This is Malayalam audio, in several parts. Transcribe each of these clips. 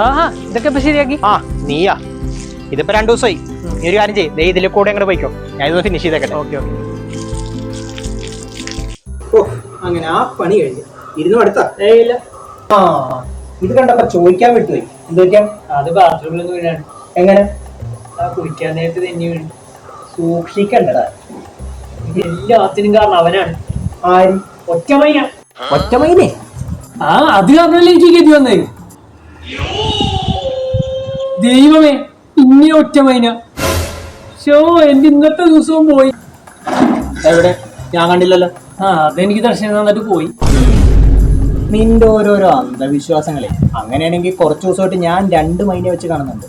ആഹാ ഇതൊക്കെ ഇപ്പൊ ശരിയാക്കി. ആ നീയാ ഇതിപ്പോ 2 ദിവസമായി. നീ ഒരു കാര്യം ചെയ്യ്, ഇതിലെ കൂടെ അങ്ങോട്ട് പോയിക്കോ, ഞാൻ ഇത് ഫിനിഷ് ചെയ്തേക്കട്ടെ. Okay okay. അങ്ങനെ ആ പണി കഴിഞ്ഞു. ഇരുന്ന് അടുത്താ ഇല്ല. ആ ഇത് കണ്ടപ്പോ ചോദിക്കാൻ വിട്ടുപോയി. എന്ത് പറ്റിയാ? അത് ബാത്റൂമിലൊന്നും വീഴാണ്. എങ്ങനെ? കുളിക്കാൻ നേരത്ത് തന്നെ വീണു. സൂക്ഷിക്കണ്ടടാ, എല്ലാത്തിനും കാരണം അവനാണ്. ആര്? ഒറ്റമൈന. ഒറ്റമൈനെ? ആ അത് കാരണല്ലേ എനിക്ക് ഗതി വന്നേ. ദൈവമേ, ഇനി ഒറ്റമൈന. ഷോ എന്റെ ഇന്നത്തെ ദിവസവും പോയി. എവിടെ? ഞാൻ കണ്ടില്ലല്ലോ. അതെനിക്ക് ദർശനം തന്നിട്ട് പോയി. നിന്റെ ഓരോരോ അന്ധവിശ്വാസങ്ങളെ. അങ്ങനെയാണെങ്കിൽ കുറച്ച് ദിവസമായിട്ട് ഞാൻ 2 മൈനെ വെച്ച് കാണുന്നുണ്ട്.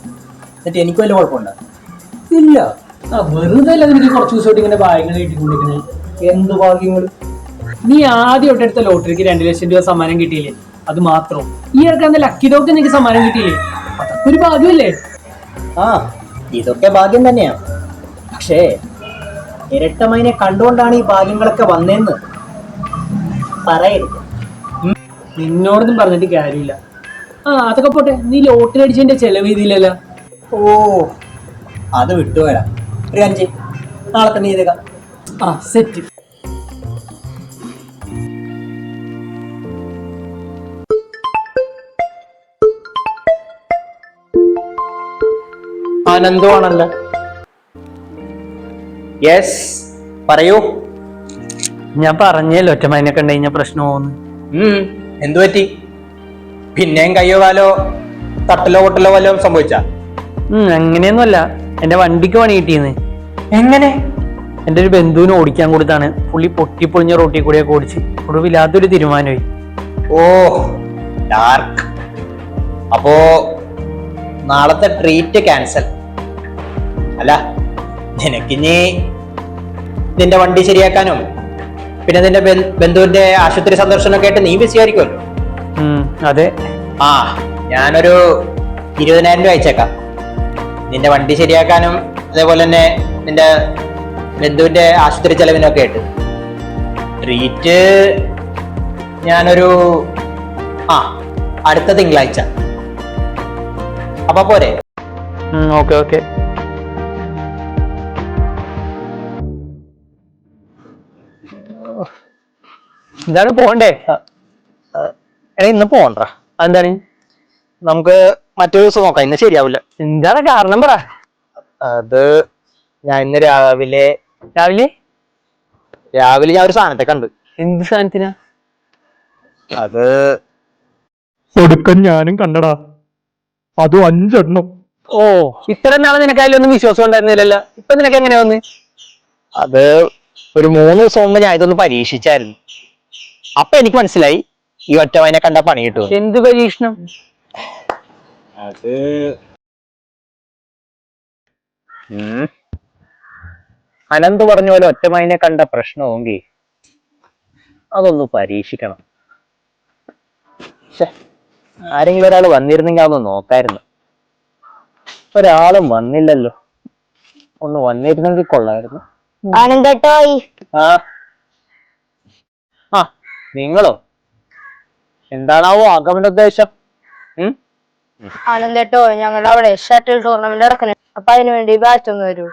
എന്നിട്ട് എനിക്ക് വല്ല കുഴപ്പമുണ്ടോ? ഇല്ല. വെറുതെ അല്ല നിനക്ക് കുറച്ച് ദിവസമായിട്ട് ഇങ്ങനെ ഭാഗ്യങ്ങൾ കിട്ടിക്കൊണ്ടിരിക്കുന്നത്. എന്ത് ഭാഗ്യങ്ങൾ? നീ ആദ്യം എടുത്ത ലോട്ടറിക്ക് 2 ലക്ഷം രൂപ സമ്മാനം കിട്ടിയില്ലേ? അത് മാത്രം. ഈ ഇറക്കാൻ ലക്കി ഡോക്ക് നിനക്ക് സമ്മാനം കിട്ടിയില്ലേ? അതൊക്കെ ഒരു ഭാഗ്യമല്ലേ? ആ ഇതൊക്കെ ഭാഗ്യം തന്നെയാണ്. പക്ഷേ ഇരട്ടമൈനെ കണ്ടുകൊണ്ടാണ് ഈ ഭാഗ്യങ്ങളൊക്കെ വന്നേന്ന് പറയരുത്. നിന്നോടൊന്നും പറഞ്ഞിട്ട് കാര്യമില്ല. അതൊക്കെ പോട്ടെ, നീ ലോട്ടറി അടിച്ചതിന്റെ ചെലവ് ചെയ്തില്ലല്ലോ. ഓ അത് വിട്ടുപോരാ. ഒരു കാര്യം ചെയ്യ്, നാളെ തന്നെ ചെയ്തേക്കാം. സെറ്റ്. ആനന്ദമാണല്ലോ. യെസ് പറയൂ. ഞാൻ പറഞ്ഞല്ലോ ഒറ്റമൈനെ കണ്ടു കഴിഞ്ഞാൽ പ്രശ്നമോന്ന്. എന്തു പറ്റി? പിന്നെയും കയ്യോ കാലോ തട്ടലോ പൊട്ടലോ വല്ലതും സംഭവിച്ചാ? അങ്ങനെയൊന്നുമല്ല, എന്റെ വണ്ടിക്ക് പണി കിട്ടിയെന്ന്. എങ്ങനെ? എന്റെ ഒരു ബന്ധുവിന് ഓടിക്കാൻ കൊടുത്താണ്. പുള്ളി പൊട്ടിപ്പൊളിഞ്ഞ റോട്ടിൽ കൂടെയൊക്കെ ഓടിച്ച് ഒടുവില്ലാത്തൊരു തീരുമാനമായി. ഓ ഡാർക്ക്. അപ്പോ നാളത്തെ ട്രീറ്റ് ക്യാൻസൽ. അല്ല നിനക്കിനി നിന്റെ വണ്ടി ശരിയാക്കാനും പിന്നെ നിന്റെ ബന്ധുവിന്റെ ആശുപത്രി സന്ദർശനമൊക്കെ ആയിട്ട് നീ ബിസി ആയിരിക്കുമല്ലോ. അതെ. ഞാനൊരു 20,000 രൂപ അയച്ചേക്കാം. നിന്റെ വണ്ടി ശരിയാക്കാനും അതേപോലെ തന്നെ നിന്റെ ബന്ധുവിന്റെ ആശുപത്രി ചെലവിനൊക്കെ ആയിട്ട്. ട്രീറ്റ് ഞാനൊരു അടുത്ത തിങ്കളാഴ്ച. അപ്പൊ പോരെ? Okay okay. എന്താണ് പോണ്ടേ? ഇന്ന് പോണ്ട. എന്താണ്? നമുക്ക് മറ്റൊരു ദിവസം നോക്കാം, ഇന്ന് ശരിയാവില്ല. എന്താണ് കാരണം പറ. അത് ഞാൻ ഇന്ന് രാവിലെ ഞാൻ ഒരു സാധനത്തെ കണ്ട്. എന്ത് സാധനത്തിനാ? അത് ഒടുക്കം ഞാനും കണ്ടടാ, അതും 5 എണ്ണം. ഓ ഇത്ര നാളെ നിനക്ക് അതിലൊന്നും വിശ്വാസം ഉണ്ടായിരുന്നില്ലല്ലോ, ഇപ്പൊ നിനക്ക് എങ്ങനെയാ വന്ന്? അത് ഒരു 3 ദിവസം മുമ്പ് ഞാൻ ഇതൊന്ന് പരീക്ഷിച്ചായിരുന്നു. അപ്പൊ എനിക്ക് മനസ്സിലായി ഈ ഒറ്റമൈനെ കണ്ട പണി കിട്ടും. എന്ത് പരീക്ഷണം? അത് അനന്ത് പറഞ്ഞ പോലെ ഒറ്റമൈനെ കണ്ട പ്രശ്നമെങ്കിൽ അതൊന്ന് പരീക്ഷിക്കണം. ആരെങ്കിലും ഒരാൾ വന്നിരുന്നെങ്കിൽ അതൊന്ന് നോക്കായിരുന്നു. ഒരാളും വന്നില്ലല്ലോ. ഒന്ന് വന്നിരുന്നെങ്കിൽ കൊള്ളായിരുന്നു. ആനന്ദേട്ടോയ്. നിങ്ങളോ? എന്താണാവോ ആഗമനോദ്ദേശം? ആനന്ദേട്ടോ, ഞങ്ങളുടെ അവിടെ ഷട്ടിൽ ടൂർണമെന്റ് നടക്കണേ, അപ്പൊ അതിനു വേണ്ടി ബാറ്റ് ഒന്ന് വരൂ.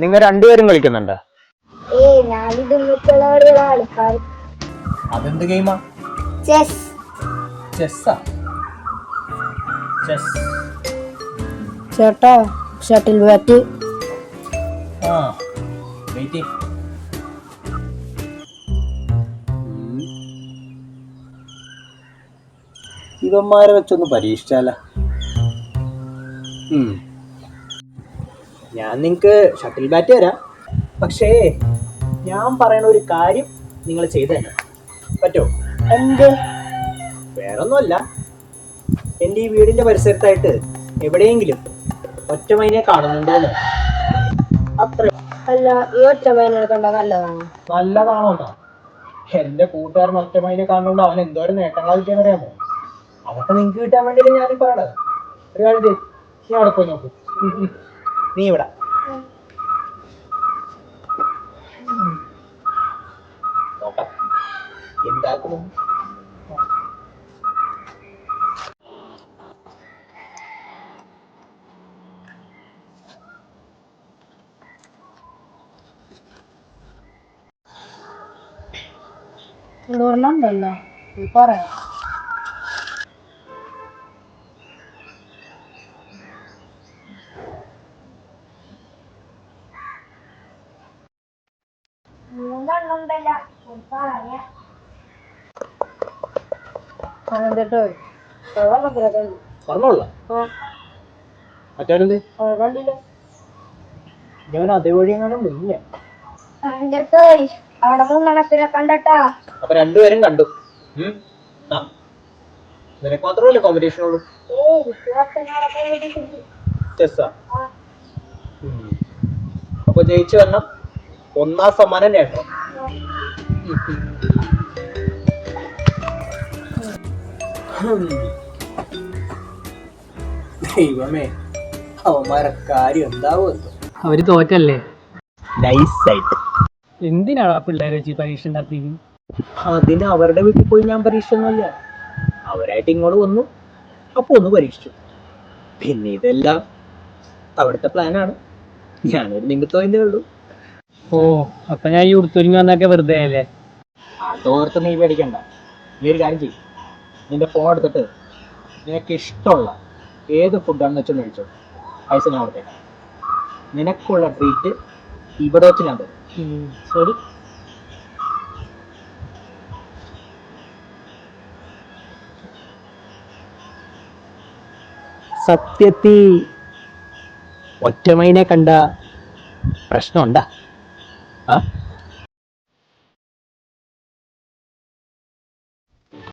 നിങ്ങൾ 2 പേരും കളിക്കുന്നുണ്ടോ? അതെന്ത് ഗെയിമാ? ചെസ്. ചെസ്സാ? ചെസ്. ചേട്ടാ ഷട്ടിൽ ബാറ്റ്. വെയിറ്റ്. ഇവന്മാരെ വെച്ചൊന്ന് പരീക്ഷിച്ചാല. ഞാൻ നിങ്ങക്ക് ഷട്ടിൽ ബാറ്റ് തരാം, പക്ഷേ ഞാൻ പറയണ ഒരു കാര്യം നിങ്ങൾ ചെയ്തു തന്നെ പറ്റോ? എന്ത്? വേറൊന്നുമല്ല, എൻ്റെ ഈ വീടിന്റെ പരിസരത്തായിട്ട് എവിടെയെങ്കിലും ഒറ്റമൈനെ കാണുന്നുണ്ടോന്ന്. അത്ര അല്ല, ഈ ഒറ്റമൈനെ കണ്ട നല്ലതാണോ? നല്ലതാണോ? എന്റെ കൂട്ടുകാരൻ ഒറ്റമൈനെ കാണുന്നുണ്ടോ അവൻ എന്തോരം നേട്ടങ്ങൾ അറിയാമോ? അതൊക്കെ നിങ്ങക്ക് കിട്ടാൻ വേണ്ടിയിട്ട് ഞാനീ പറയണത്. ഒരു കാര്യം ചെയ്യും, നീ അവിടെ പോയി നോക്കൂ. നീ ഇവിടെ നോക്കാം എന്താക്കുന്നു. ഉണ്ടല്ലോ പറയാം. എന്നിട്ടോ പറഞ്ഞോളൂ. മറ്റവരെന്ത് ഞാൻ അതേ വഴി എങ്ങാനും ഇല്ല. അവിടെ മൂന്നെണ്ണത്തിനെ കണ്ടട്ടാ. അപ്പൊ രണ്ടുപേരും കണ്ടു. ആ, നിനക്ക് മാത്രമല്ലേ കോമ്പറ്റീഷൻ ഉള്ളൂ? ചെസ്സാ? അപ്പൊ ജയിച്ചു വരണം. ഒന്നാം സമ്മാനം നേടണം. ദൈവമേ, അവന്മാരെ കാര്യം എന്താവുമല്ലോ. അവര് തോറ്റല്ലേ? നൈസായിട്ട്. എന്തിനാണ് ആ പിള്ളേരെ വെച്ച് പരീക്ഷ ഉണ്ടാക്കിയത്? അതിന് അവരുടെ വീട്ടിൽ പോയി ഞാൻ പരീക്ഷ ഒന്നുമല്ല, അവരായിട്ട് ഇങ്ങോട്ട് വന്നു, അപ്പൊ ഒന്ന് പരീക്ഷിച്ചു. പിന്നെ ഇതെല്ലാം അവിടുത്തെ പ്ലാനാണ്. ഞാനൊരു നിമിത്തമേ ഉള്ളൂ. ഓ, അപ്പൊ ഞാൻ ഈ ഉടുത്തൊരുങ്ങി വന്നൊക്കെ വെറുതെ അല്ലേ? അതോർത്ത് നീ പേടിക്കണ്ട. നീ ഒരു കാര്യം ചെയ്യും, നിന്റെ ഫോൺ എടുത്തിട്ട് നിനക്ക് ഇഷ്ടമുള്ള ഏത് ഫുഡാണെന്ന് വെച്ചാൽ കഴിച്ചോ. പൈസ ഞാൻ കൊടുത്തേക്കാം. നിനക്കുള്ള ട്രീറ്റ് ഇവിടെ വെച്ച് ഞാൻ തരും. ശരി. സത്യത്തിൽ ഒറ്റമൈനെ കണ്ട പ്രശ്നമുണ്ടാ? ആ